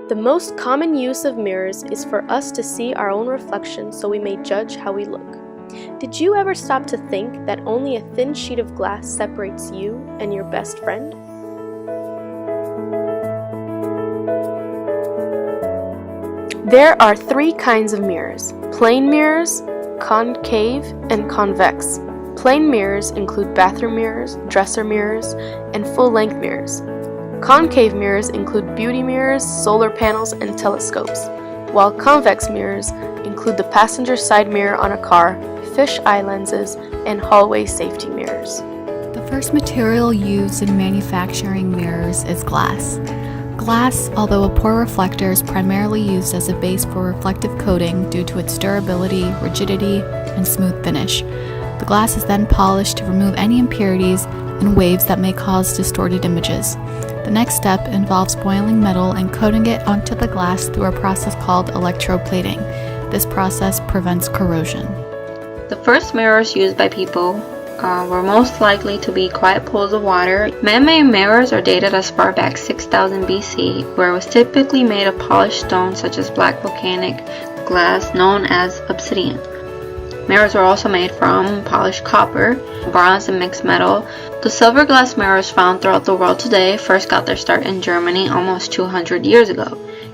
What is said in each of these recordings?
The most common use of mirrors is for us to see our own reflection so we may judge how we look. Did you ever stop to think that only a thin sheet of glass separates you and your best friend? There are three kinds of mirrors: plane mirrors, concave, and convex. Plane mirrors include bathroom mirrors, dresser mirrors, and full-length mirrors. Concave mirrors include beauty mirrors, solar panels, and telescopes, while convex mirrors include the passenger side mirror on a car, fish eye lenses, and hallway safety mirrors. The first material used in manufacturing mirrors is glass. Glass, although a poor reflector, is primarily used as a base for reflective coating due to its durability, rigidity, and smooth finish. The glass is then polished to remove any impurities and waves that may cause distorted images. The next step involves boiling metal and coating it onto the glass through a process called electroplating. This process prevents corrosion. The first mirrors used by people were most likely to be quiet pools of water. Man-made mirrors are dated as far back 6000 BC, where it was typically made of polished stone such as black volcanic glass known as obsidian. Mirrors were also made from polished copper, bronze, and mixed metal. The silver glass mirrors found throughout the world today first got their start in Germany almost 200 years ago.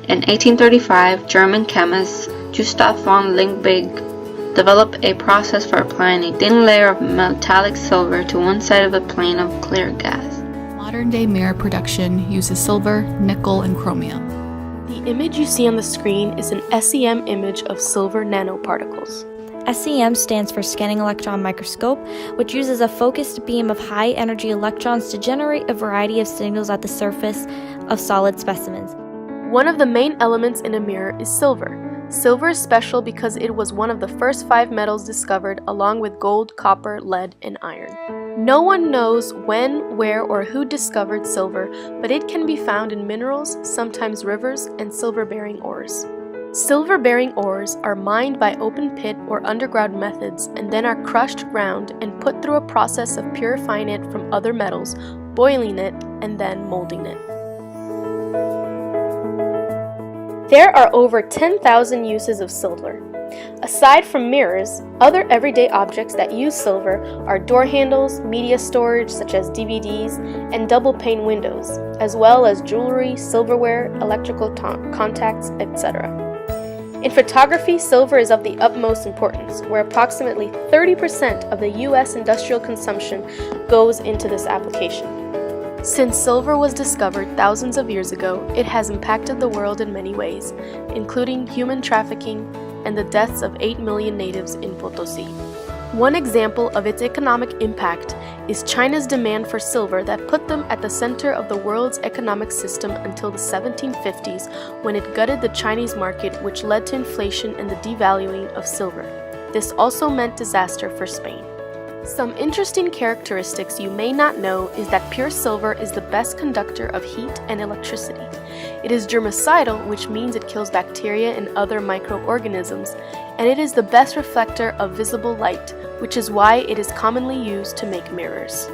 In 1835, German chemist Gustav von Liebig developed a process for applying a thin layer of metallic silver to one side of a plane of clear gas. Modern-day mirror production uses silver, nickel, and chromium. The image you see on the screen is an SEM image of silver nanoparticles. SEM stands for Scanning Electron Microscope, which uses a focused beam of high-energy electrons to generate a variety of signals at the surface of solid specimens. One of the main elements in a mirror is silver. Silver is special because it was one of the first 5 metals discovered, along with gold, copper, lead, and iron. No one knows when, where, or who discovered silver, but it can be found in minerals, sometimes rivers, and silver-bearing ores. Silver-bearing ores are mined by open pit or underground methods and then are crushed, ground, and put through a process of purifying it from other metals, boiling it, and then molding it. There are over 10,000 uses of silver. Aside from mirrors, other everyday objects that use silver are door handles, media storage such as DVDs, and double-pane windows, as well as jewelry, silverware, electrical contacts, etc. In photography, silver is of the utmost importance, where approximately 30% of the U.S. industrial consumption goes into this application. Since silver was discovered thousands of years ago, it has impacted the world in many ways, including human trafficking and the deaths of 8 million natives in Potosi. One example of its economic impact is China's demand for silver that put them at the center of the world's economic system until the 1750s, when it gutted the Chinese market, which led to inflation and the devaluing of silver. This also meant disaster for Spain. Some interesting characteristics you may not know is that pure silver is the best conductor of heat and electricity. It is germicidal, which means it kills bacteria and other microorganisms, and it is the best reflector of visible light, which is why it is commonly used to make mirrors.